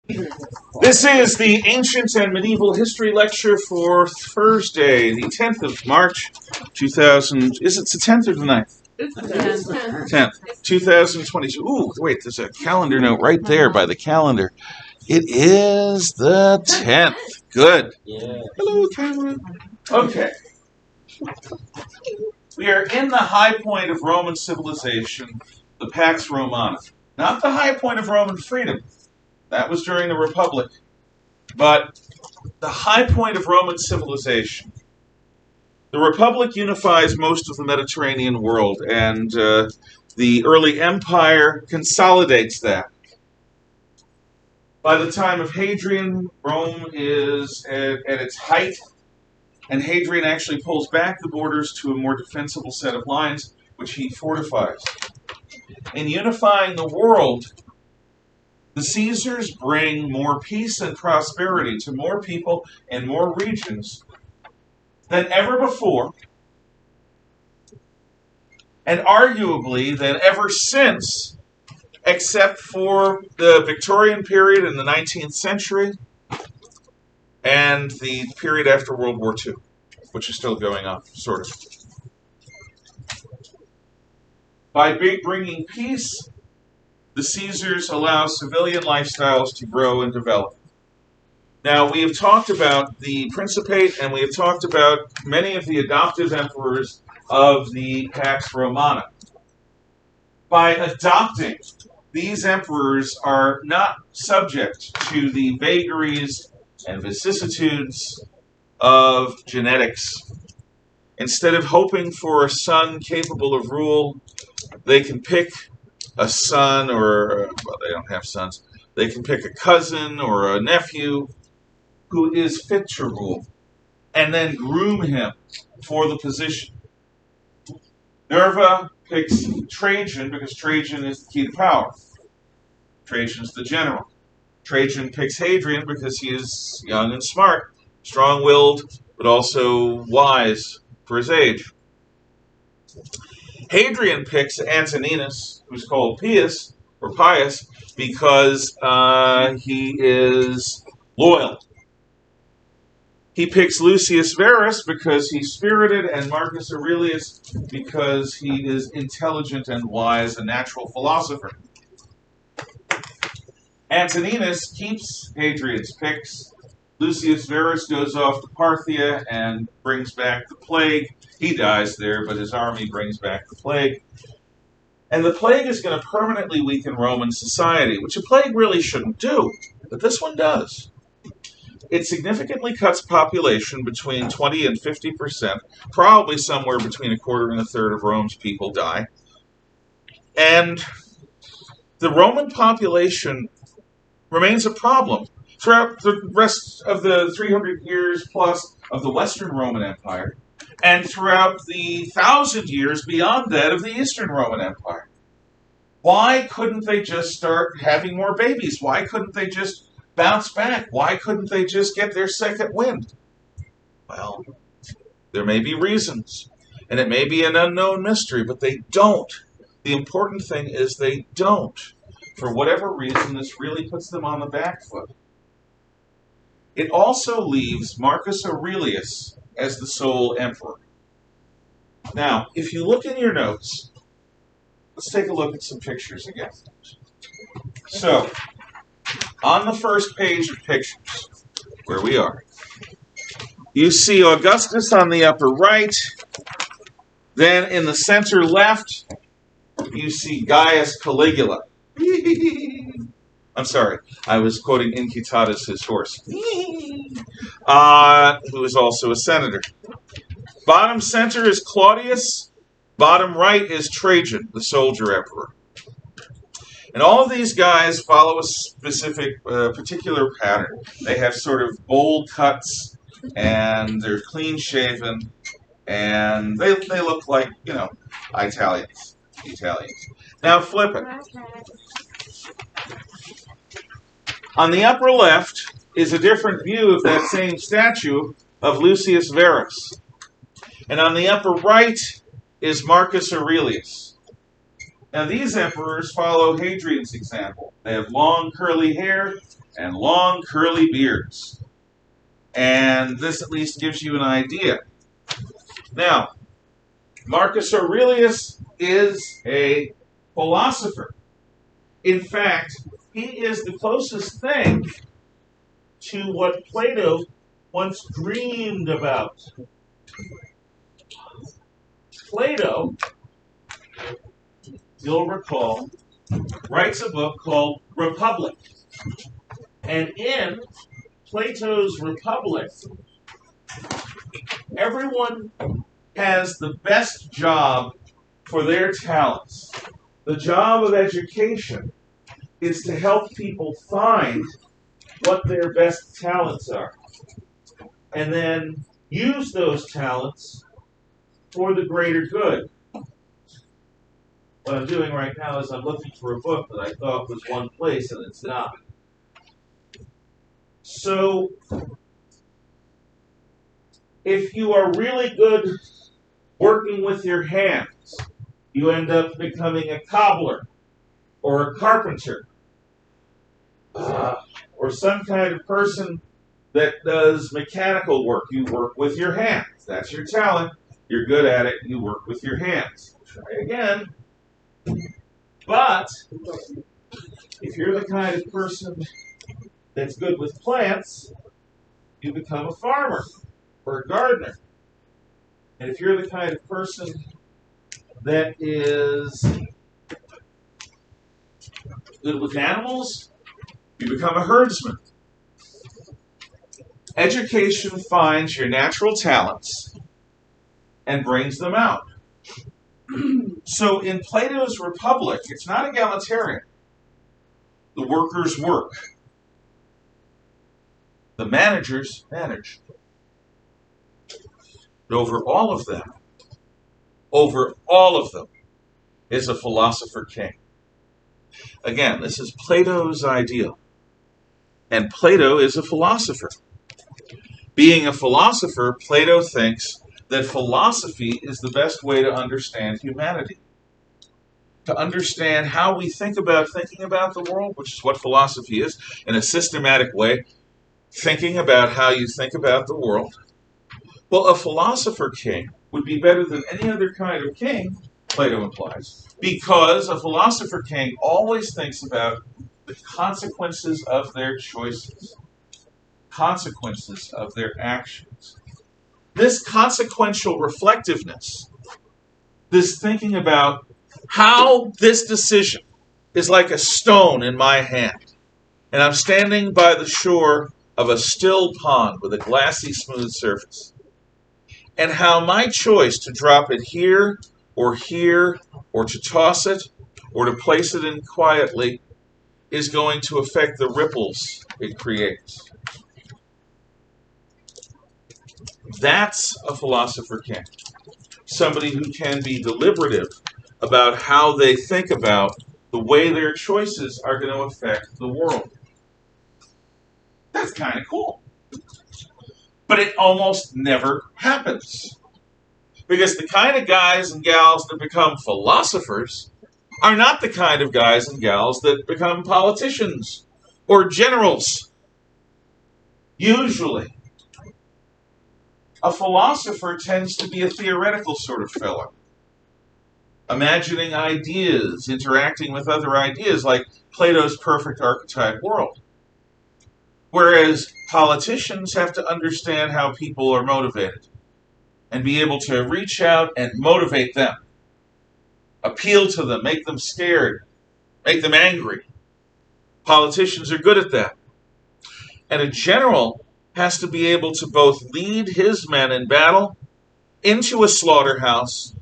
This is the Ancient and Medieval History Lecture for Thursday, the 10th of March, 2000. Is it the 10th or the 9th? It's the 10th. 10th, 2022. Ooh, wait, there's a calendar note right there by the calendar. It is the 10th. Good. Yeah. Hello, camera. Okay. We are in the high point of Roman civilization, the Pax Romana. Not the high point of Roman freedom. That was during the Republic. But the high point of Roman civilization. The Republic unifies most of the Mediterranean world, and the early empire consolidates that. By the time of Hadrian, Rome is at its height, and Hadrian actually pulls back the borders to a more defensible set of lines, which he fortifies. In unifying the world, the Caesars bring more peace and prosperity to more people and more regions than ever before, and arguably than ever since, except for the Victorian period in the 19th century and the period after World War II, which is still going on, sort of. By bringing peace, the Caesars allow civilian lifestyles to grow and develop. Now, we have talked about the Principate, and we have talked about many of the adoptive emperors of the Pax Romana. By adopting, these emperors are not subject to the vagaries and vicissitudes of genetics. Instead of hoping for a son capable of rule, they can pick a son, or, well, they don't have sons. They can pick a cousin or a nephew who is fit to rule, and then groom him for the position. Nerva picks Trajan because Trajan is the key to power. Trajan's the general. Trajan picks Hadrian because he is young and smart, strong-willed, but also wise for his age. Hadrian picks Antoninus, who's called Pius, because he is loyal. He picks Lucius Verus because he's spirited, and Marcus Aurelius because he is intelligent and wise, a natural philosopher. Antoninus keeps Hadrian's picks. Lucius Verus goes off to Parthia and brings back the plague. He dies there, but his army brings back the plague. And the plague is going to permanently weaken Roman society, which a plague really shouldn't do, but this one does. It significantly cuts population between 20 and 50%, probably somewhere between a quarter and a third of Rome's people die. And the Roman population remains a problem throughout the rest of the 300 years plus of the Western Roman Empire, and throughout the 1,000 years beyond that of the Eastern Roman Empire. Why couldn't they just start having more babies? Why couldn't they just bounce back? Why couldn't they just get their second wind? Well, there may be reasons, and it may be an unknown mystery, but they don't. The important thing is they don't. For whatever reason, this really puts them on the back foot. It also leaves Marcus Aurelius as the sole emperor. Now, if you look in your notes, let's take a look at some pictures again. So, on the first page of pictures, where we are, you see Augustus on the upper right. Then in the center left, you see Gaius Caligula. I'm sorry, I was quoting Incitatus, his horse, who is also a senator. Bottom center is Claudius. Bottom right is Trajan, the soldier emperor. And all of these guys follow a specific, particular pattern. They have sort of bold cuts, and they're clean-shaven, and they look like, Italians. Now flip it. On the upper left is a different view of that same statue of Lucius Verus. And on the upper right is Marcus Aurelius. Now these emperors follow Hadrian's example. They have long curly hair, and long curly beards. And this at least gives you an idea. Now, Marcus Aurelius is a philosopher. In fact, he is the closest thing to what Plato once dreamed about. Plato, you'll recall, writes a book called Republic. And in Plato's Republic, everyone has the best job for their talents. The job of education is to help people find what their best talents are, and then use those talents for the greater good. What I'm doing right now is I'm looking for a book that I thought was one place, and it's not. So, if you are really good working with your hands, you end up becoming a cobbler or a carpenter or some kind of person that does mechanical work. You work with your hands. That's your talent. You're good at it. You work with your hands. Try again. But if you're the kind of person that's good with plants, you become a farmer or a gardener. And if you're the kind of person that is good with animals, you become a herdsman. Education finds your natural talents and brings them out. So in Plato's Republic, it's not egalitarian. The workers work. The managers manage. But over all of them, is a philosopher king. Again, this is Plato's ideal. And Plato is a philosopher. Being a philosopher, Plato thinks that philosophy is the best way to understand humanity. To understand how we think about thinking about the world, which is what philosophy is, in a systematic way, thinking about how you think about the world. Well, a philosopher king would be better than any other kind of king, Plato implies, because a philosopher king always thinks about the consequences of their choices, consequences of their actions. This consequential reflectiveness, this thinking about how this decision is like a stone in my hand, and I'm standing by the shore of a still pond with a glassy, smooth surface, and how my choice to drop it here, or to toss it, or to place it in quietly, is going to affect the ripples it creates. That's a philosopher king. Somebody who can be deliberative about how they think about the way their choices are going to affect the world. That's kind of cool. But it almost never happens. Because the kind of guys and gals that become philosophers are not the kind of guys and gals that become politicians or generals. Usually, a philosopher tends to be a theoretical sort of fellow, imagining ideas, interacting with other ideas, like Plato's perfect archetype world. Whereas politicians have to understand how people are motivated and be able to reach out and motivate them, appeal to them, make them scared, make them angry. Politicians are good at that. And a general has to be able to both lead his men in battle into a slaughterhouse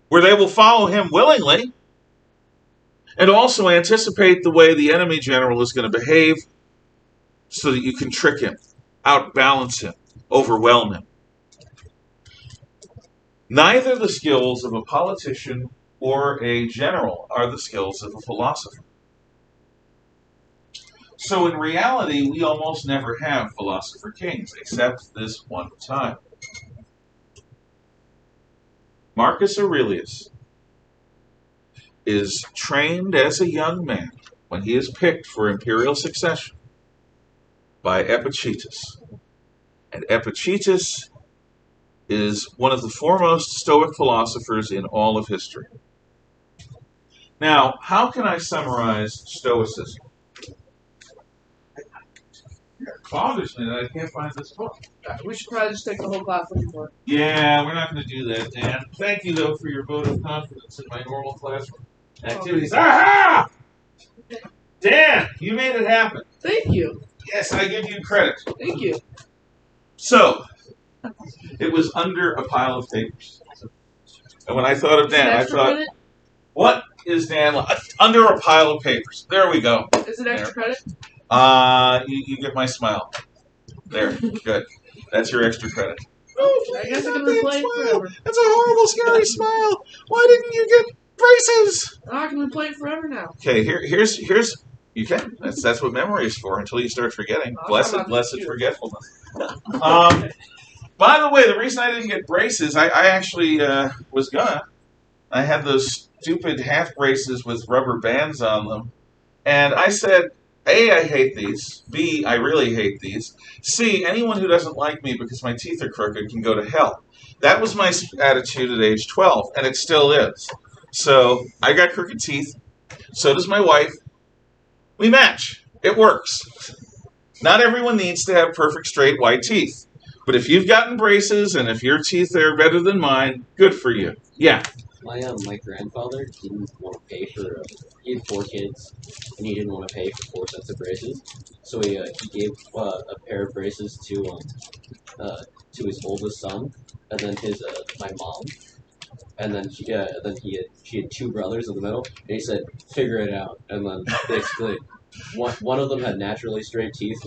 where they will follow him willingly, and also anticipate the way the enemy general is going to behave so that you can trick him, outbalance him, overwhelm him. Neither the skills of a politician or a general are the skills of a philosopher. So in reality, we almost never have philosopher kings, except this one time. Marcus Aurelius is trained as a young man when he is picked for imperial succession by Epictetus. And Epictetus is one of the foremost Stoic philosophers in all of history. Now, how can I summarize Stoicism? It bothers me that I can't find this book. We should probably just take the whole class looking for it. Yeah, we're not going to do that, Dan. Thank you, though, for your vote of confidence in my normal classroom activities. Aha! Dan, you made it happen. Thank you. Yes, I give you credit. Thank you. So, it was under a pile of papers. And when I thought of Dan, I thought, what is Dan like? Under a pile of papers. There we go. Is it extra credit? You get my smile. There, good. That's your extra credit. I guess I can replay it forever. That's a horrible, scary smile. Why didn't you get braces? I can replay it forever now. Okay, here's you can. That's what memory is for until you start forgetting. Blessed forgetfulness. By the way, the reason I didn't get braces, I actually was gonna. I had those stupid half braces with rubber bands on them, and I said, A, I hate these. B, I really hate these. C, anyone who doesn't like me because my teeth are crooked can go to hell. That was my attitude at age 12, and it still is. So I got crooked teeth. So does my wife. We match. It works. Not everyone needs to have perfect straight white teeth. But if you've gotten braces and if your teeth are better than mine, good for you. Yeah. My grandfather didn't want to pay for. He had 4 kids, and he didn't want to pay for 4 sets of braces. So he gave a pair of braces to his oldest son, and then my mom, and then she had 2 brothers in the middle. And he said, "Figure it out." And then basically, one of them had naturally straight teeth,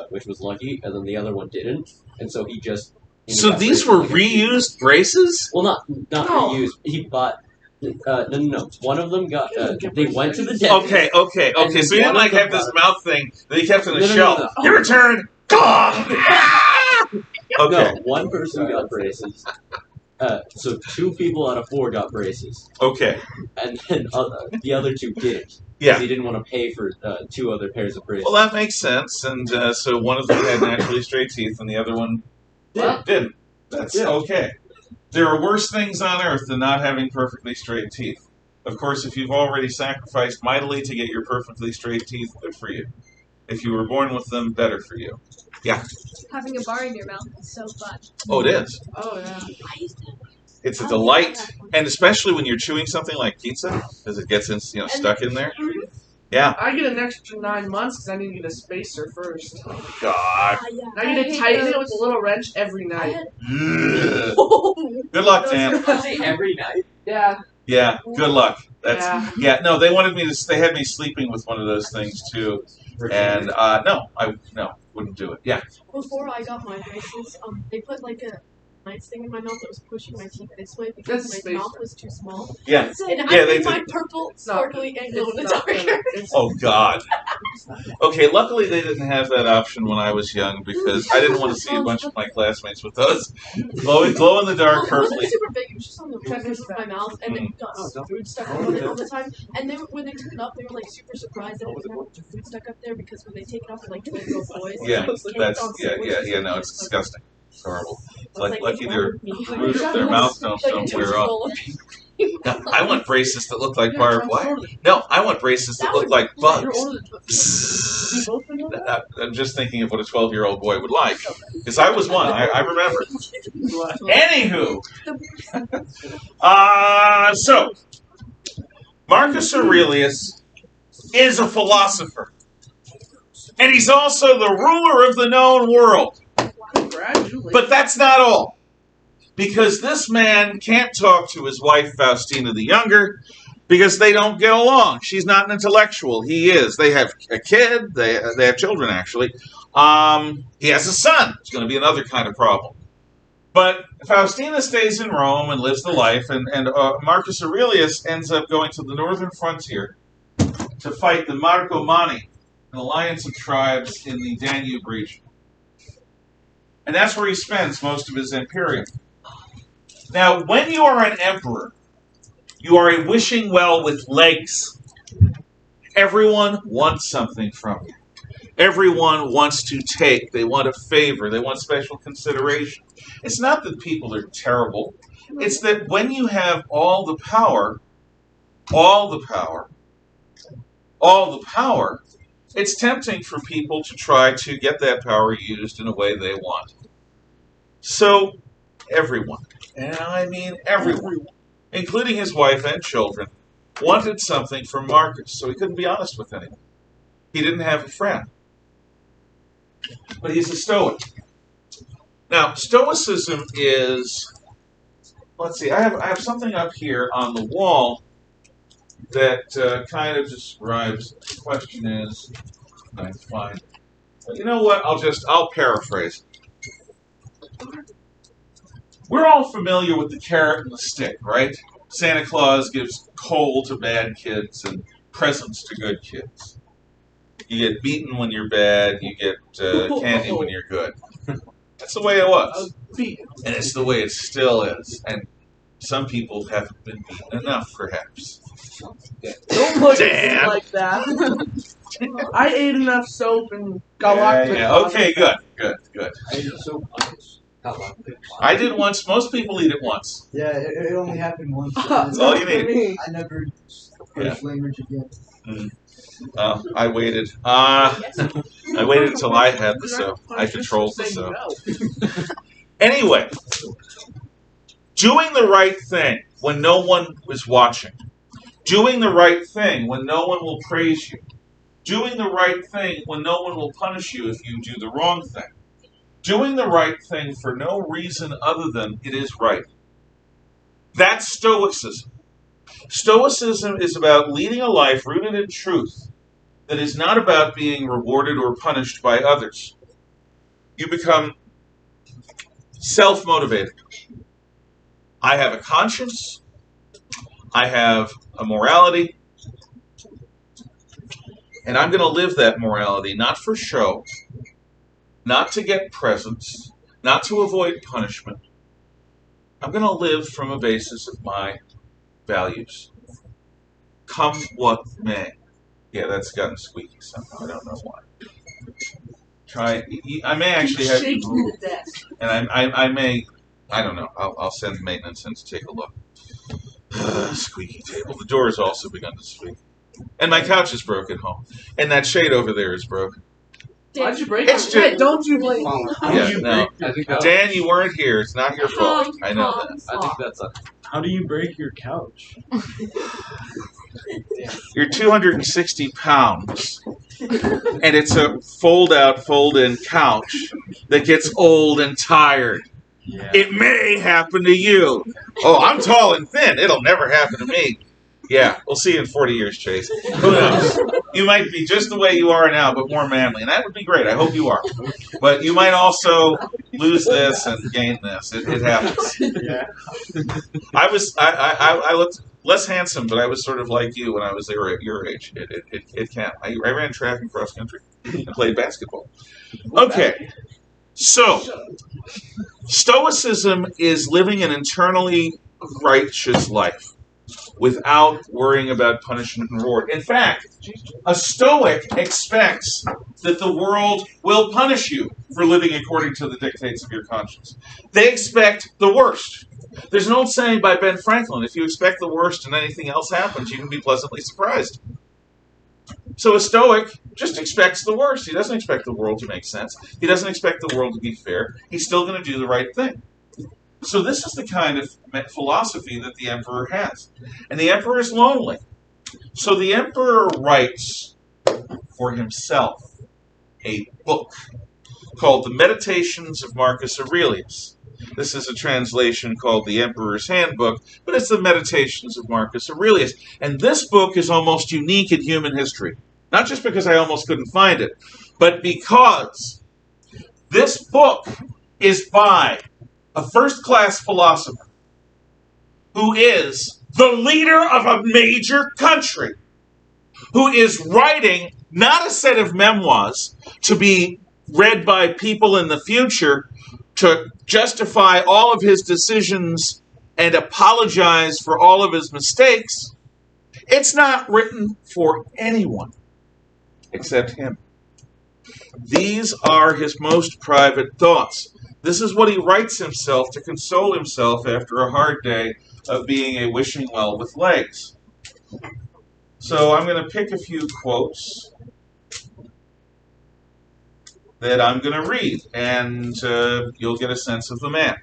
which was lucky, and then the other one didn't. And so he just. So these were reused braces? Well, not reused. He bought. No. One of them got. They went to the dentist. Okay. So he didn't have this mouth thing that he kept on the shelf. No. Your return. Okay. No, one person got braces. So 2 people out of 4 got braces. Okay. And then the other 2 didn't. Yeah. He didn't want to pay for 2 other pairs of braces. Well, that makes sense. And so one of them had naturally straight teeth, and the other one didn't. That's okay. There are worse things on earth than not having perfectly straight teeth. Of course, if you've already sacrificed mightily to get your perfectly straight teeth, good for you. If you were born with them, better for you. Yeah. Having a bar in your mouth is so fun. Oh, it is. Oh, yeah. It's a delight, and especially when you're chewing something like pizza, because it gets stuck in there. Yeah. I get an extra 9 months because I need to get a spacer first. Oh, God. I need to tighten it with a little wrench every night. Good luck, Dan. Every night? Yeah. Yeah. Good luck. Yeah. No, they wanted me to. They had me sleeping with one of those things too, and no, I wouldn't do it. Yeah. Before I got my braces, they put like a nice thing in my mouth that was pushing my teeth this way because my mouth was too small. Yeah. And Yeah, I they made my did. purple sparkly and glow in the It's not dark. gonna- Oh, God. Okay, luckily they didn't have that option when I was young because I didn't want to see a bunch of my classmates with those glow in the dark It purpley. wasn't super big. It was just on the corners of my mouth, and it got food stuck on it all the time. And then when they took it up, they were like super surprised that it didn't have a bunch of food stuck up there because when they take it off, they're like 12-year-old boys. Yeah, Cakes that's on sandwiches. no, it's disgusting. It's horrible. It's I was like lucky what's their wrong with me? roof, their mouth don't wear off. No, I want braces that look like barbed wire. No, I want braces that look like bugs. I'm just thinking of what a 12-year-old boy would like. Because I was one. I remember. Anywho. So, Marcus Aurelius is a philosopher. And he's also the ruler of the known world. But that's not all. Because this man can't talk to his wife, Faustina the Younger, because they don't get along. She's not an intellectual. He is. They have a kid. They have children, actually. He has a son. It's going to be another kind of problem. But Faustina stays in Rome and lives the life, and Marcus Aurelius ends up going to the northern frontier to fight the Marcomanni, an alliance of tribes in the Danube region. And that's where he spends most of his Imperium. Now, when you are an emperor, you are a wishing well with legs. Everyone wants something from you. Everyone wants to take. They want a favor. They want special consideration. It's not that people are terrible. It's that when you have all the power, it's tempting for people to try to get that power used in a way they want. So, everyone, and I mean everyone, including his wife and children, wanted something from Marcus, so he couldn't be honest with anyone. He didn't have a friend. But he's a Stoic. Now, Stoicism is, let's see, I have something up here on the wall that kind of describes, the question is, can I find it? But you know what, I'll paraphrase. We're all familiar with the carrot and the stick, right? Santa Claus gives coal to bad kids and presents to good kids. You get beaten when you're bad, you get candy when you're good. That's the way it was. And it's the way it still is. And some people haven't been beaten enough, perhaps. Don't look at Damn. me like that. I ate enough soap and got locked in. Yeah. Okay, good. I ate soap once. I did once. Most people eat it once. Yeah, it only happened once. That's all you need. I never first language again. I waited. I waited until I had the soap. I controlled the soap. Anyway, doing the right thing when no one is watching. Doing the right thing when no one will praise you. Doing the right thing when no one will punish you if you do the wrong thing. Doing the right thing for no reason other than it is right. That's Stoicism. Stoicism is about leading a life rooted in truth that is not about being rewarded or punished by others. You become self-motivated. I have a conscience. I have a morality. And I'm going to live that morality, not for show, not to get presents, not to avoid punishment. I'm going to live from a basis of my values. Come what may. Yeah, that's gotten squeaky somehow. I don't know why. Try. I may actually have. Shaking the desk. And I may. I don't know. I'll send maintenance in to take a look. Squeaky table. The door has also begun to squeak. And my couch is broken home. And that shade over there is broken. Why'd you break It's it? just- Hey, don't you blame Yeah, no. I think that's, Dan, you weren't here. It's not your fault. I know that. I think that's a How do you break your couch? You're 260 pounds. And it's a fold-out, fold-in couch that gets old and tired. Yeah. It may happen to you. Oh, I'm tall and thin. It'll never happen to me. Yeah, we'll see you in 40 years, Chase. Who knows? You might be just the way you are now, but more manly. And that would be great. I hope you are. But you might also lose this and gain this. It happens. Yeah. I looked less handsome, but I was sort of like you when I was there at your age. It can. I ran track and cross country and played basketball. Okay. So, Stoicism is living an internally righteous life without worrying about punishment and reward. In fact, a Stoic expects that the world will punish you for living according to the dictates of your conscience. They expect the worst. There's an old saying by Ben Franklin, if you expect the worst and anything else happens, you can be pleasantly surprised. So a Stoic just expects the worst. He doesn't expect the world to make sense. He doesn't expect the world to be fair. He's still going to do the right thing. So this is the kind of philosophy that the emperor has. And the emperor is lonely. So the emperor writes for himself a book called The Meditations of Marcus Aurelius. This is a translation called The Emperor's Handbook, but it's The Meditations of Marcus Aurelius. And this book is almost unique in human history. Not just because I almost couldn't find it, but because this book is by a first-class philosopher who is the leader of a major country, who is writing not a set of memoirs to be read by people in the future to justify all of his decisions and apologize for all of his mistakes. It's not written for anyone except him. These are his most private thoughts. This is what he writes himself to console himself after a hard day of being a wishing well with legs. So I'm going to pick a few quotes that I'm going to read, and you'll get a sense of the man.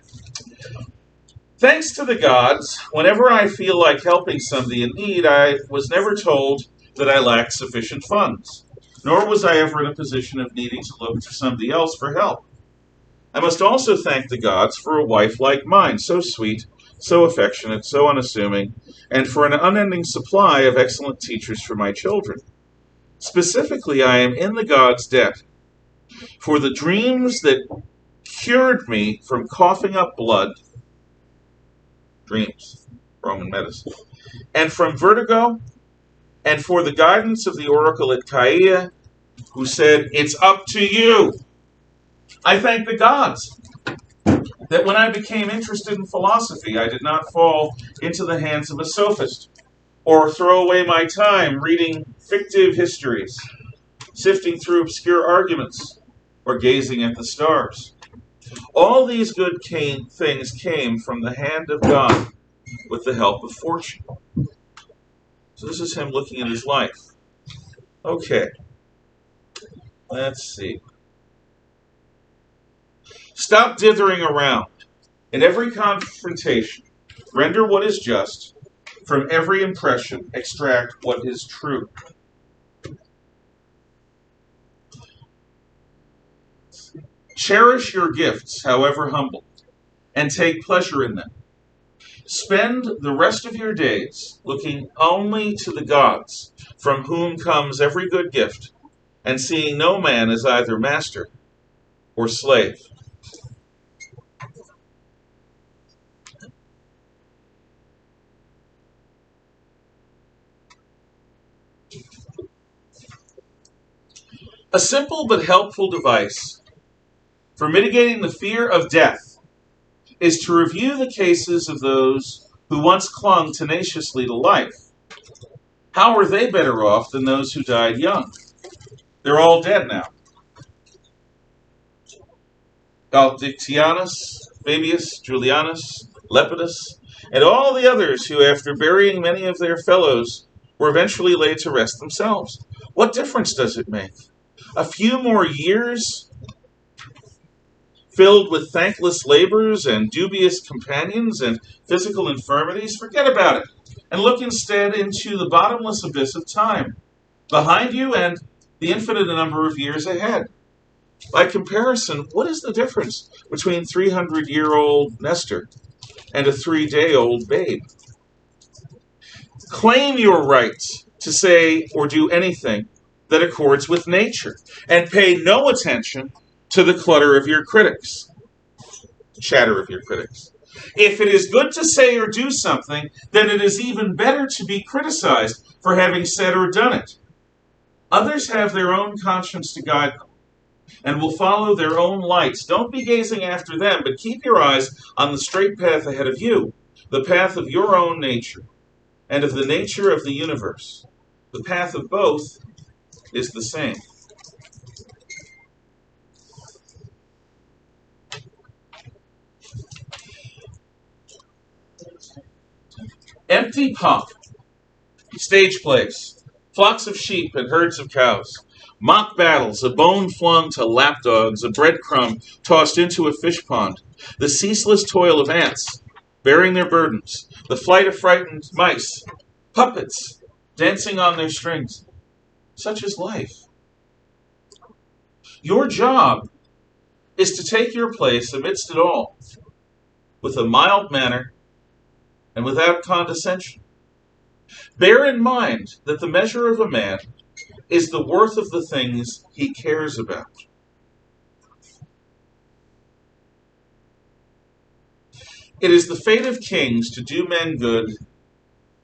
Thanks to the gods, whenever I feel like helping somebody in need, I was never told that I lacked sufficient funds, nor was I ever in a position of needing to look to somebody else for help. I must also thank the gods for a wife like mine, so sweet, so affectionate, so unassuming, and for an unending supply of excellent teachers for my children. Specifically, I am in the gods' debt for the dreams that cured me from coughing up blood, dreams, Roman medicine, and from vertigo, and for the guidance of the oracle at Caia, who said, "It's up to you." I thank the gods that when I became interested in philosophy, I did not fall into the hands of a sophist, or throw away my time reading fictive histories, sifting through obscure arguments, or gazing at the stars. All these good things came from the hand of God with the help of fortune. So this is him looking at his life. Okay. Let's see. Stop dithering around. In every confrontation, render what is just. From every impression, extract what is true. Cherish your gifts, however humble, and take pleasure in them. Spend the rest of your days looking only to the gods, from whom comes every good gift, and seeing no man as either master or slave. A simple but helpful device for mitigating the fear of death is to review the cases of those who once clung tenaciously to life. How are they better off than those who died young? They're all dead now. Dictianus, Fabius, Julianus, Lepidus, and all the others who, after burying many of their fellows, were eventually laid to rest themselves. What difference does it make? A few more years filled with thankless labors and dubious companions and physical infirmities? Forget about it, and look instead into the bottomless abyss of time, behind you and the infinite number of years ahead. By comparison, what is the difference between 300-year-old Nestor and a 3-day-old babe? Claim your right to say or do anything that accords with nature, and pay no attention to the chatter of your critics. If it is good to say or do something, then it is even better to be criticized for having said or done it. Others have their own conscience to guide them, and will follow their own lights. Don't be gazing after them, but keep your eyes on the straight path ahead of you, the path of your own nature, and of the nature of the universe. The path of both is the same. Empty pomp, stage plays, flocks of sheep and herds of cows, mock battles, a bone flung to lapdogs, a breadcrumb tossed into a fish pond, the ceaseless toil of ants bearing their burdens, the flight of frightened mice, puppets dancing on their strings. Such is life. Your job is to take your place amidst it all with a mild manner and without condescension. Bear in mind that the measure of a man is the worth of the things he cares about. It is the fate of kings to do men good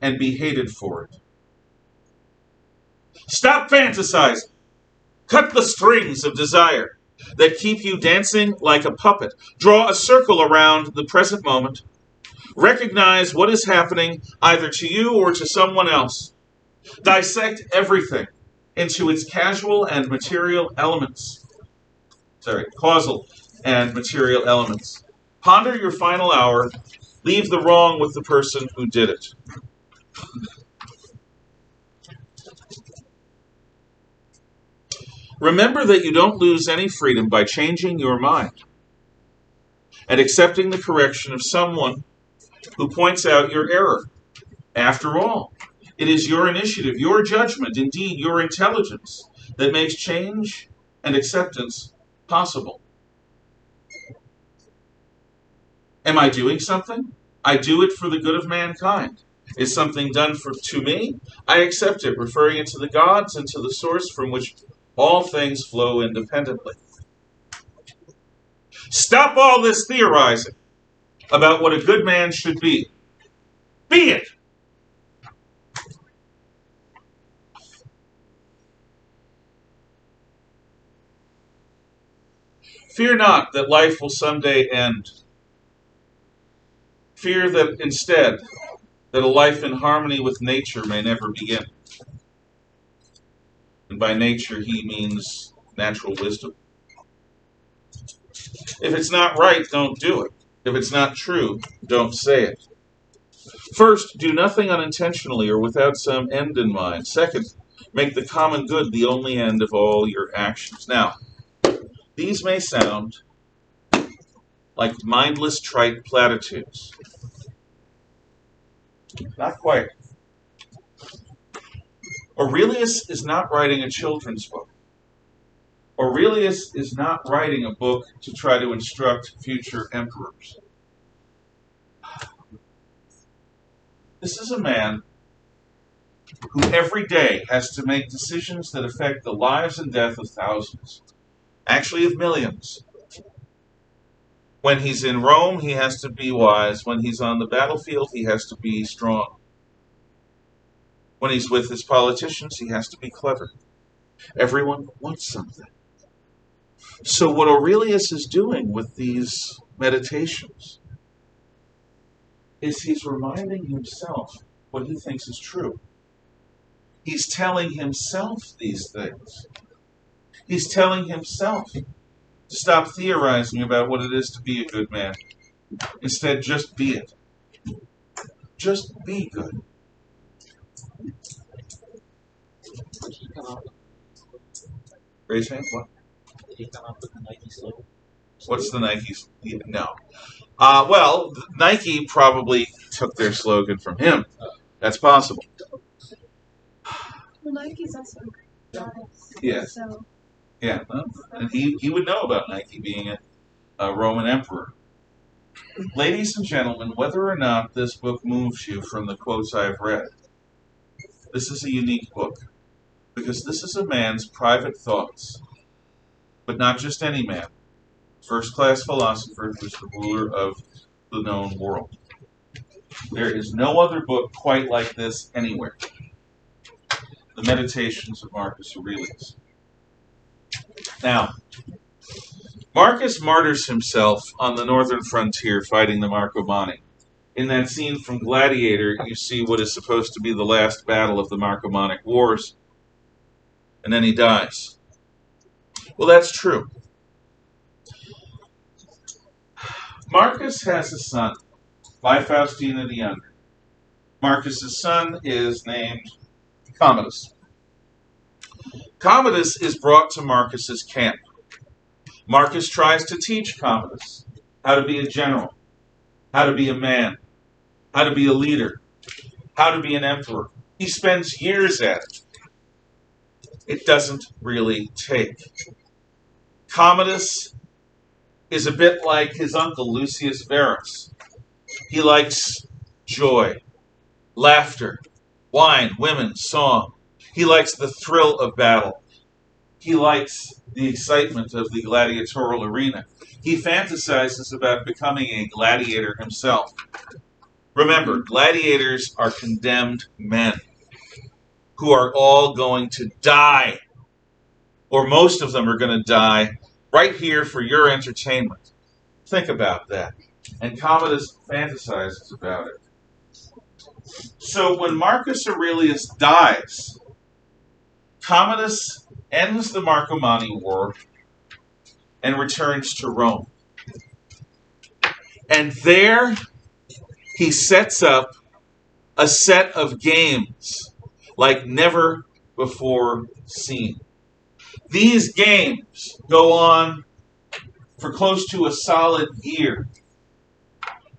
and be hated for it. Stop fantasizing. Cut the strings of desire that keep you dancing like a puppet. Draw a circle around the present moment. Recognize what is happening either to you or to someone else. Dissect everything into its casual and material elements. causal and material elements. Ponder your final hour. Leave the wrong with the person who did it. Remember that you don't lose any freedom by changing your mind and accepting the correction of someone who points out your error. After all, it is your initiative, your judgment, indeed your intelligence, that makes change and acceptance possible. Am I doing something? I do it for the good of mankind. Is something done to me? I accept it, referring it to the gods and to the source from which all things flow independently. Stop all this theorizing about what a good man should be. Be it! Fear not that life will someday end. Fear that instead, that a life in harmony with nature may never begin. And by nature he means natural wisdom. If it's not right, don't do it. If it's not true, don't say it. First, do nothing unintentionally or without some end in mind. Second, make the common good the only end of all your actions. Now, these may sound like mindless, trite platitudes. Not quite. Aurelius is not writing a children's book. Aurelius is not writing a book to try to instruct future emperors. This is a man who every day has to make decisions that affect the lives and death of thousands, actually of millions. When he's in Rome, he has to be wise. When he's on the battlefield, he has to be strong. When he's with his politicians, he has to be clever. Everyone wants something. So what Aurelius is doing with these meditations is he's reminding himself what he thinks is true. He's telling himself these things. He's telling himself to stop theorizing about what it is to be a good man. Instead, just be it. Just be good. Did he come up? Raise your hand. What? Did he come up with the Nike slogan? What's the Nike's? No. Well, Nike probably took their slogan from him. That's possible. Well, Nike's also Yes. So Yeah. And he would know about Nike being a Roman emperor. Ladies and gentlemen, whether or not this book moves you from the quotes I've read, this is a unique book. Because this is a man's private thoughts. But not just any man. First-class philosopher who's the ruler of the known world. There is no other book quite like this anywhere. The Meditations of Marcus Aurelius. Now, Marcus martyrs himself on the northern frontier fighting the Marcomanni. In that scene from Gladiator, you see what is supposed to be the last battle of the Marcomannic Wars, and then he dies. Well, that's true. Marcus has a son by Faustina the Younger. Marcus's son is named Commodus. Commodus is brought to Marcus's camp. Marcus tries to teach Commodus how to be a general, how to be a man, how to be a leader, how to be an emperor. He spends years at it. It doesn't really take. Commodus is a bit like his uncle Lucius Verus. He likes joy, laughter, wine, women, song. He likes the thrill of battle. He likes the excitement of the gladiatorial arena. He fantasizes about becoming a gladiator himself. Remember, gladiators are condemned men who are all going to die, or most of them are going to die right here for your entertainment. Think about that. And Commodus fantasizes about it. So when Marcus Aurelius dies, Commodus ends the Marcomanni War and returns to Rome. And there he sets up a set of games like never before seen. These games go on for close to a solid year.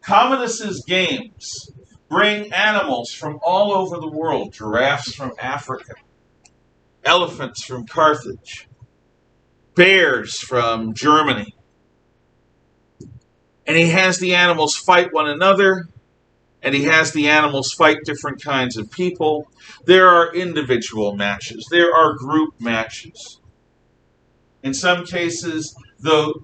Commodus's games bring animals from all over the world, giraffes from Africa, elephants from Carthage, bears from Germany. And he has the animals fight one another, and he has the animals fight different kinds of people. There are individual matches. There are group matches. In some cases, though,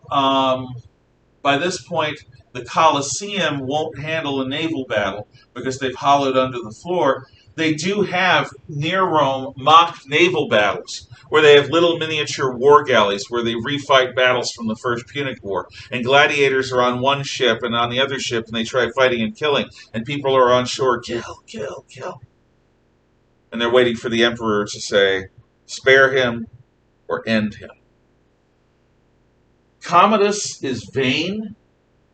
by this point, the Colosseum won't handle a naval battle because they've hollowed under the floor. They do have, near Rome, mock naval battles where they have little miniature war galleys where they refight battles from the First Punic War. And gladiators are on one ship and on the other ship, and they try fighting and killing. And people are on shore, kill, kill, kill. And they're waiting for the emperor to say, spare him or end him. Commodus is vain.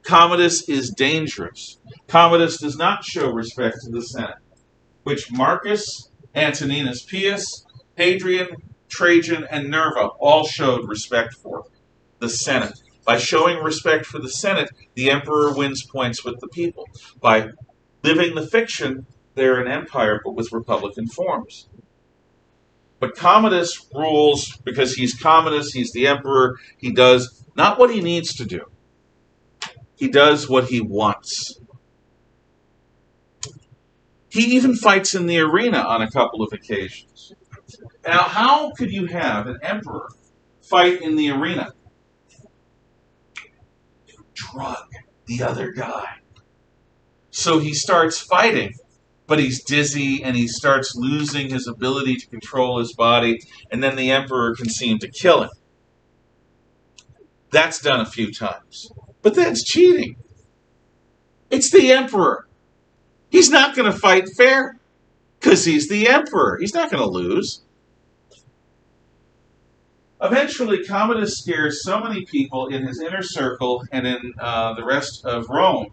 Commodus is dangerous. Commodus does not show respect to the Senate, which Marcus, Antoninus Pius, Hadrian, Trajan, and Nerva all showed respect for. The Senate. By showing respect for the Senate, the emperor wins points with the people. By living the fiction, they're an empire, but with republican forms. But Commodus rules because he's Commodus, he's the emperor, he does not what he needs to do. He does what he wants. He even fights in the arena on a couple of occasions. Now, how could you have an emperor fight in the arena? Drug the other guy. So he starts fighting, but he's dizzy and he starts losing his ability to control his body, and then the emperor can seem to kill him. That's done a few times. But that's cheating. It's the emperor. He's not going to fight fair because he's the emperor. He's not going to lose. Eventually, Commodus scares so many people in his inner circle and in the rest of Rome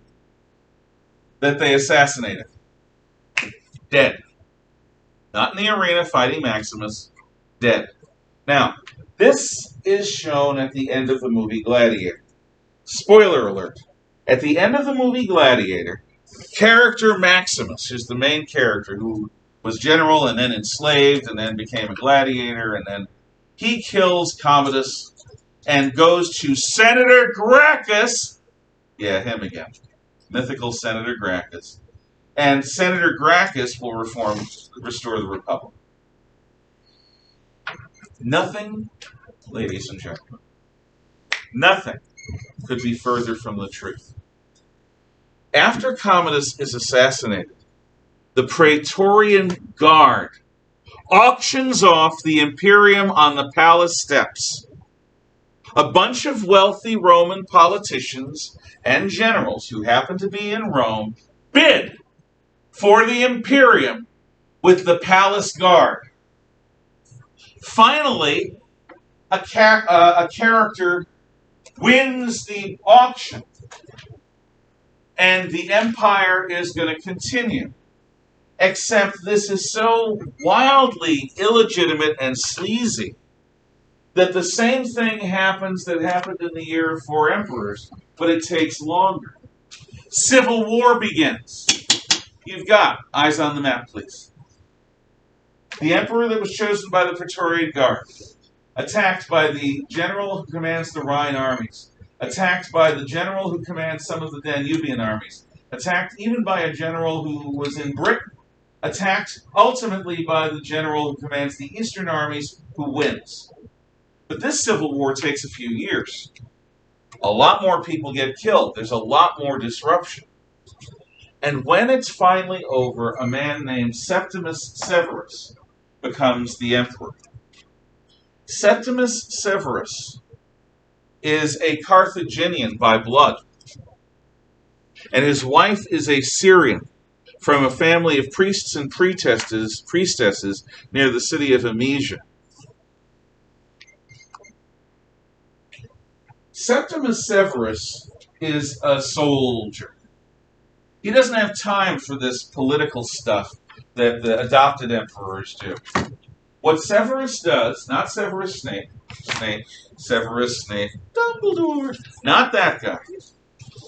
that they assassinate him. Dead. Not in the arena fighting Maximus. Dead. Now, this is shown at the end of the movie Gladiator. Spoiler alert. At the end of the movie Gladiator, character Maximus, who's the main character, who was general and then enslaved and then became a gladiator, and then he kills Commodus and goes to Senator Gracchus. Yeah, him again. Mythical Senator Gracchus. And Senator Gracchus will restore the Republic. Nothing, ladies and gentlemen, nothing could be further from the truth. After Commodus is assassinated, the Praetorian Guard auctions off the Imperium on the palace steps. A bunch of wealthy Roman politicians and generals who happen to be in Rome bid for the Imperium with the palace guard. Finally, a character wins the auction, and the empire is going to continue. Except this is so wildly illegitimate and sleazy that the same thing happens that happened in the year of 4 emperors, but it takes longer. Civil war begins. You've got, eyes on the map, please. The emperor that was chosen by the Praetorian Guard, attacked by the general who commands the Rhine armies, attacked by the general who commands some of the Danubian armies, attacked even by a general who was in Britain, attacked ultimately by the general who commands the eastern armies, who wins. But this civil war takes a few years. A lot more people get killed. There's a lot more disruption. And when it's finally over, a man named Septimius Severus becomes the emperor. Septimius Severus is a Carthaginian by blood, and his wife is a Syrian from a family of priests and priestesses near the city of Emesa. Septimus Severus is a soldier. He doesn't have time for this political stuff that the adopted emperors do. What Severus does, not Severus Snape, Severus Snape, Dumbledore, not that guy.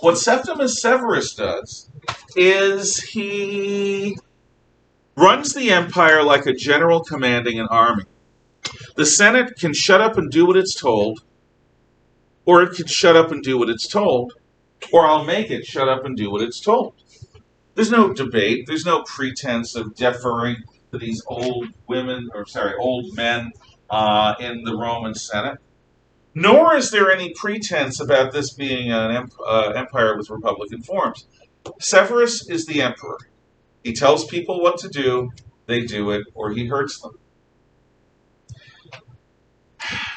What Septimus Severus does is he runs the empire like a general commanding an army. The Senate can shut up and do what it's told, or it can shut up and do what it's told, or I'll make it shut up and do what it's told. There's no debate. There's no pretense of deferring to these old men in the Roman Senate. Nor is there any pretense about this being an empire with republican forms. Severus is the emperor. He tells people what to do, they do it, or he hurts them.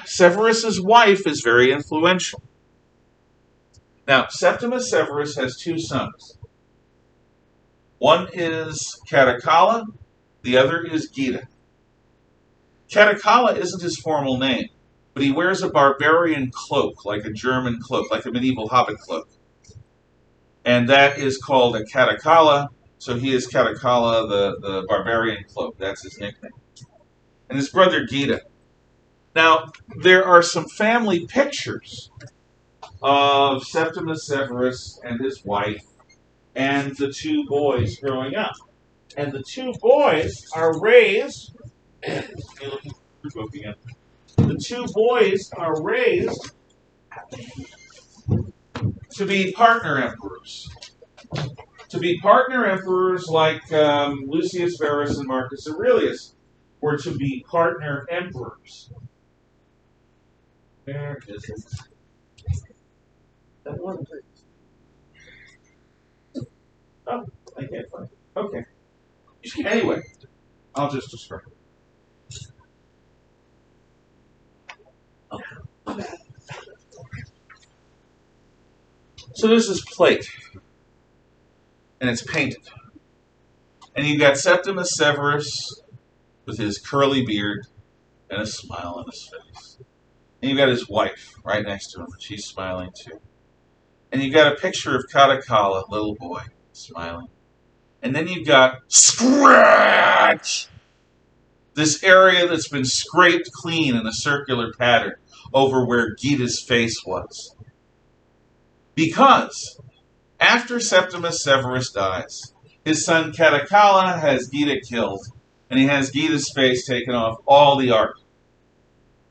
Severus's wife is very influential. Now, Septimus Severus has two sons. One is Caracalla, the other is Gita. Caracalla isn't his formal name, but he wears a barbarian cloak, like a German cloak, like a medieval hobbit cloak. And that is called a Caracalla, so he is Caracalla, the barbarian cloak. That's his nickname. And his brother Gita. Now, there are some family pictures of Septimus Severus and his wife and the two boys growing up. And the two boys are raised... The two boys are raised to be partner emperors. To be partner emperors like Lucius Verus and Marcus Aurelius were to be partner emperors. Where is it? That one. Oh, I can't find it. Okay. Anyway, I'll just describe it. So there's this plate, and it's painted. And you've got Septimus Severus with his curly beard and a smile on his face. And you've got his wife right next to him, and she's smiling too. And you've got a picture of Caracalla, little boy, smiling. And then you've got scratch! This area that's been scraped clean in a circular pattern over where Gita's face was. Because after Septimus Severus dies, his son Caracalla has Gita killed, and he has Gita's face taken off all the art.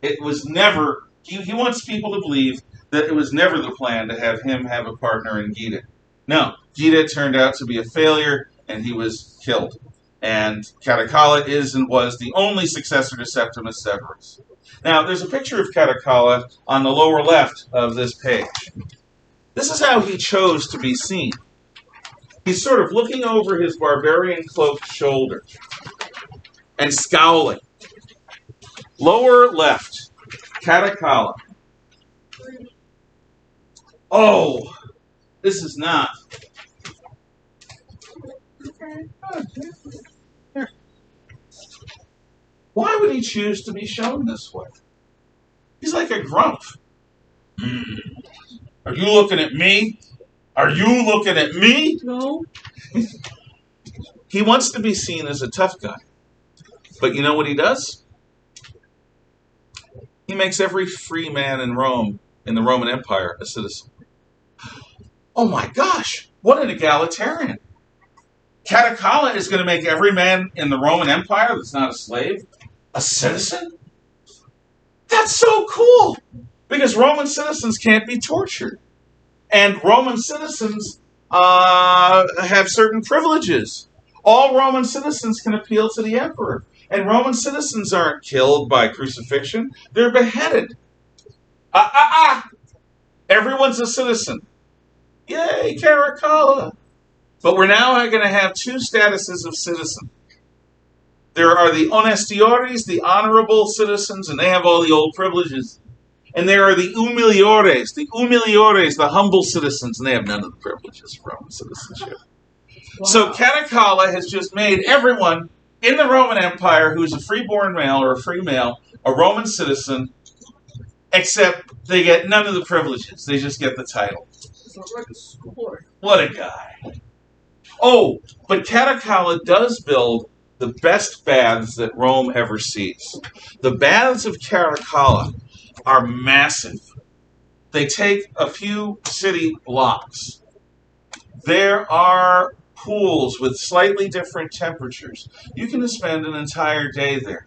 It was never, he wants people to believe that it was never the plan to have him have a partner in Gita. No, Gita turned out to be a failure, and he was killed. And Caracalla is and was the only successor to Septimus Severus. Now, there's a picture of Caracalla on the lower left of this page. This is how he chose to be seen. He's sort of looking over his barbarian cloaked shoulder and scowling. Lower left, Caracalla. Oh, this is not. Why would he choose to be shown this way? He's like a grump. Are you looking at me? Are you looking at me? No. He wants to be seen as a tough guy. But you know what he does? He makes every free man in Rome, in the Roman Empire, a citizen. Oh my gosh, what an egalitarian. Caracalla is going to make every man in the Roman Empire that's not a slave a citizen? That's so cool! Because Roman citizens can't be tortured. And Roman citizens have certain privileges. All Roman citizens can appeal to the emperor. And Roman citizens aren't killed by crucifixion. They're beheaded. Everyone's a citizen. Yay, Caracalla! But we're now going to have two statuses of citizen. There are the honestiores, the honorable citizens, and they have all the old privileges. And there are the humiliores, the humble citizens, and they have none of the privileges of Roman citizenship. Wow. So Caracalla has just made everyone in the Roman Empire who is a freeborn male or a free male, a Roman citizen, Except they get none of the privileges. They just get the title. So we're like a school board. What a guy. Oh, but Caracalla does build the best baths that Rome ever sees. The baths of Caracalla are massive. They take a few city blocks. There are pools with slightly different temperatures. You can spend an entire day there.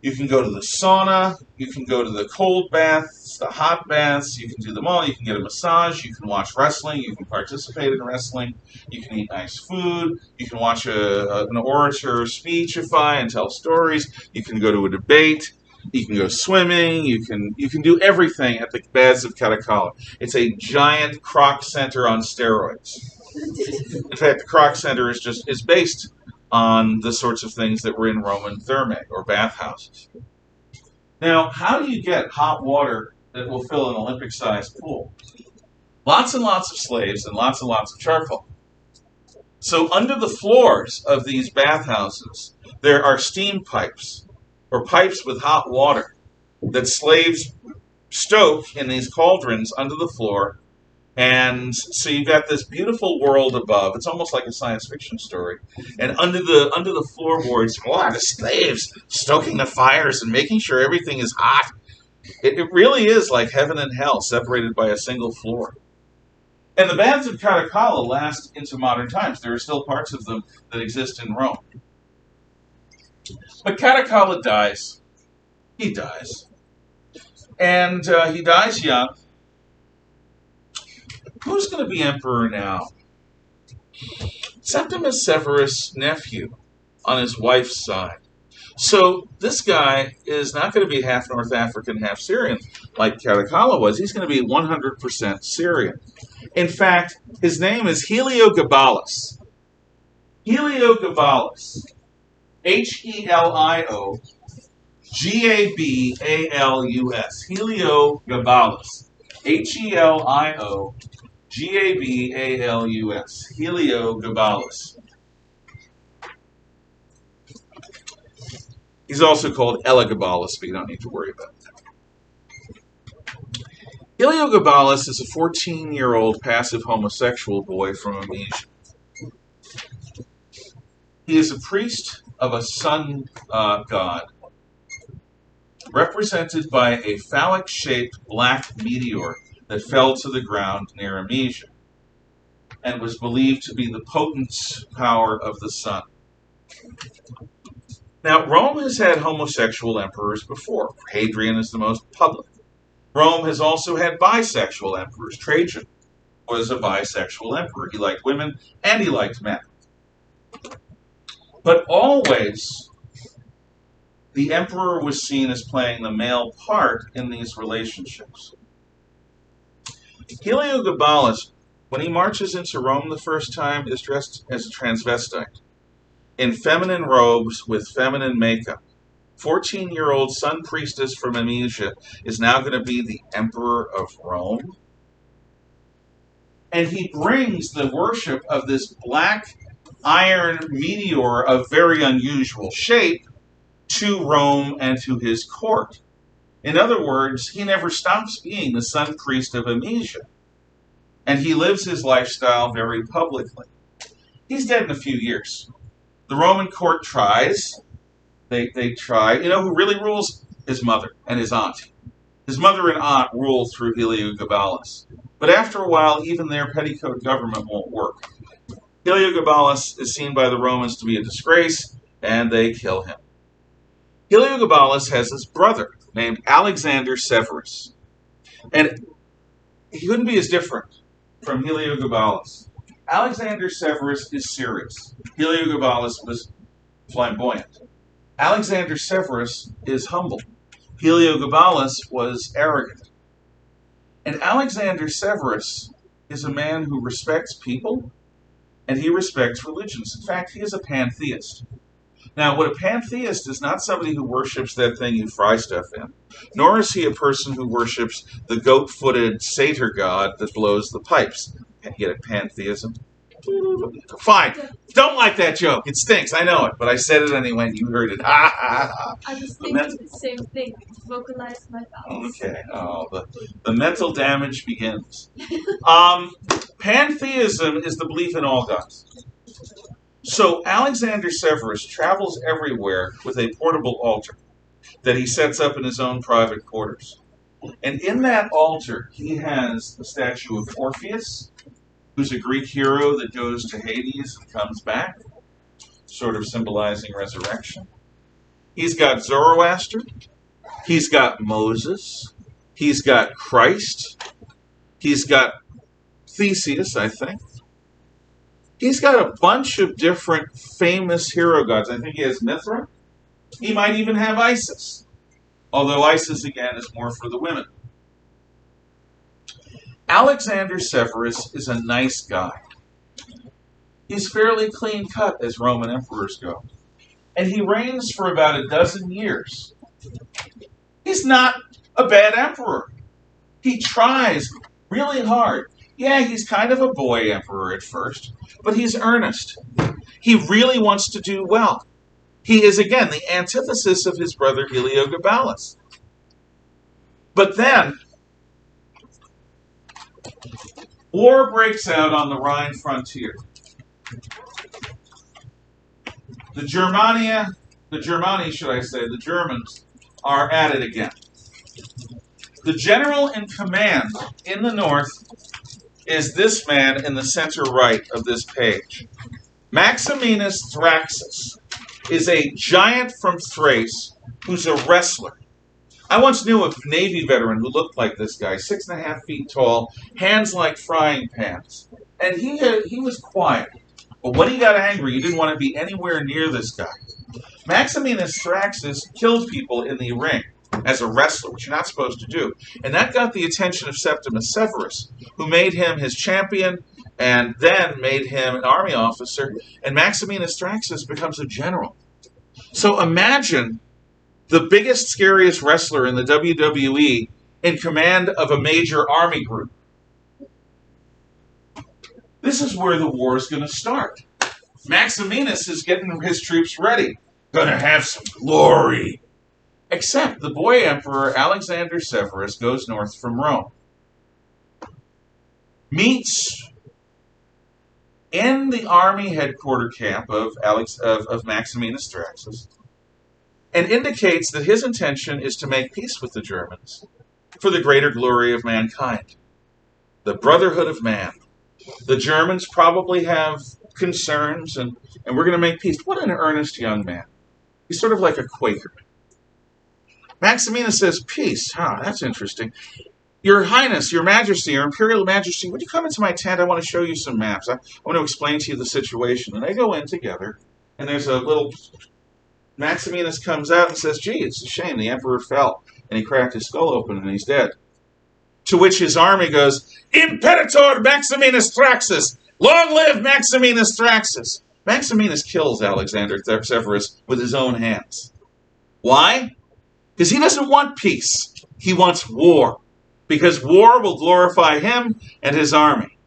You can go to the sauna, you can go to the cold baths, the hot baths, you can do them all. You can get a massage, you can watch wrestling, you can participate in wrestling, you can eat nice food, you can watch an orator speechify and tell stories, you can go to a debate, you can go swimming, you can do everything at the baths of Caracalla. It's a giant croc center on steroids. In fact, the croc center is based on the sorts of things that were in Roman thermae or bathhouses. Now, how do you get hot water that will fill an Olympic-sized pool? Lots and lots of slaves and lots of charcoal. So under the floors of these bathhouses, there are steam pipes, or pipes with hot water, that slaves stoke in these cauldrons under the floor. And so you've got this beautiful world above. It's almost like a science fiction story. And under the floorboards, the slaves stoking the fires and making sure everything is hot. It really is like heaven and hell separated by a single floor. And the baths of Caracalla last into modern times. There are still parts of them that exist in Rome. But Caracalla dies. He dies. And he dies young. Who's going to be emperor now? Septimius Severus' nephew on his wife's side. So this guy is not going to be half North African, half Syrian like Caracalla was. He's going to be 100% Syrian. In fact, his name is Heliogabalus. Heliogabalus. Heliogabalus. Heliogabalus. Heliogabalus. Heliogabalus. He's also called Heliogabalus, but you don't need to worry about that. Heliogabalus is a 14-year-old passive homosexual boy from Amnesia. He is a priest of a sun god, represented by a phallic-shaped black meteor that fell to the ground near Amnesia, and was believed to be the potent power of the sun. Now, Rome has had homosexual emperors before. Hadrian is the most public. Rome has also had bisexual emperors. Trajan was a bisexual emperor. He liked women and he liked men. But always, the emperor was seen as playing the male part in these relationships. Heliogabalus, when he marches into Rome the first time, is dressed as a transvestite, in feminine robes with feminine makeup. 14-year-old sun priestess from Amnesia is now going to be the emperor of Rome. And he brings the worship of this black iron meteor of very unusual shape to Rome and to his court. In other words, he never stops being the sun priest of Amnesia. And he lives his lifestyle very publicly. He's dead in a few years. The Roman court tries. They try. You know who really rules? His mother and his aunt. His mother and aunt rule through Heliogabalus. But after a while, even their petticoat government won't work. Heliogabalus is seen by the Romans to be a disgrace, and they kill him. Heliogabalus has this brother named Alexander Severus. And he couldn't be as different from Heliogabalus. Alexander Severus is serious. Heliogabalus was flamboyant. Alexander Severus is humble. Heliogabalus was arrogant. And Alexander Severus is a man who respects people, and he respects religions. In fact, he is a pantheist. Now, what a pantheist is not somebody who worships that thing you fry stuff in, nor is he a person who worships the goat-footed satyr god that blows the pipes. Can you get a pantheism? Fine. Don't like that joke. It stinks. I know it, but I said it anyway. And you heard it. Ha ha ha. I was The thinking the same thing. Vocalize my thoughts. Okay. Oh, the mental damage begins. Pantheism is the belief in all gods. So Alexander Severus travels everywhere with a portable altar that he sets up in his own private quarters. And in that altar, he has the statue of Orpheus, who's a Greek hero that goes to Hades and comes back, sort of symbolizing resurrection. He's got Zoroaster. He's got Moses. He's got Christ. He's got Theseus, I think. He's got a bunch of different famous hero gods. I think he has Mithra. He might even have Isis. Although Isis, again, is more for the women. Alexander Severus is a nice guy. He's fairly clean cut as Roman emperors go. And he reigns for about a dozen years. He's not a bad emperor. He tries really hard. Yeah, he's kind of a boy emperor at first, but he's earnest. He really wants to do well. He is, again, the antithesis of his brother Heliogabalus. But then, war breaks out on the Rhine frontier. The Germans are at it again. The general in command in the north is this man in the center right of this page. Maximinus Thraxus is a giant from Thrace who's a wrestler. I once knew a Navy veteran who looked like this guy, 6.5 feet tall, hands like frying pans. And he was quiet. But when he got angry, you didn't want to be anywhere near this guy. Maximinus Thraxus killed people in the ring as a wrestler, which you're not supposed to do. And that got the attention of Septimius Severus, who made him his champion and then made him an army officer. And Maximinus Thraxus becomes a general. So imagine the biggest, scariest wrestler in the WWE in command of a major army group. This is where the war is going to start. Maximinus is getting his troops ready. Going to have some glory. Except the boy emperor Alexander Severus goes north from Rome. Meets in the army headquarter camp of Maximinus Thraxus and indicates that his intention is to make peace with the Germans for the greater glory of mankind. The brotherhood of man. The Germans probably have concerns, and we're going to make peace. What an earnest young man. He's sort of like a Quaker. Maximinus says, peace. That's interesting. Your Highness, Your Majesty, Your Imperial Majesty, would you come into my tent? I want to show you some maps. I want to explain to you the situation. And they go in together, and there's a little... Maximinus comes out and says, gee, it's a shame. The emperor fell, and he cracked his skull open, and he's dead. To which his army goes, Imperator Maximinus Thraxus! Long live Maximinus Thraxus! Maximinus kills Alexander Severus with his own hands. Why? Because he doesn't want peace. He wants war. Because war will glorify him and his army.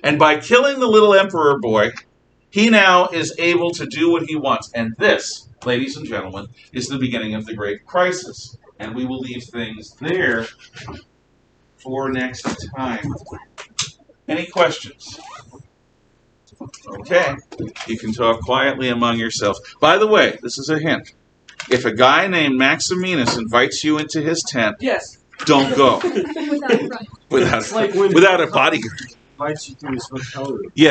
And by killing the little emperor boy, he now is able to do what he wants. And this, ladies and gentlemen, is the beginning of the Great Crisis. And we will leave things there for next time. Any questions? Okay. You can talk quietly among yourselves. By the way, this is a hint. If a guy named Maximinus invites you into his tent, Yes. don't go. Without a front. Without a bodyguard. Invites you to his hotel room. Yeah.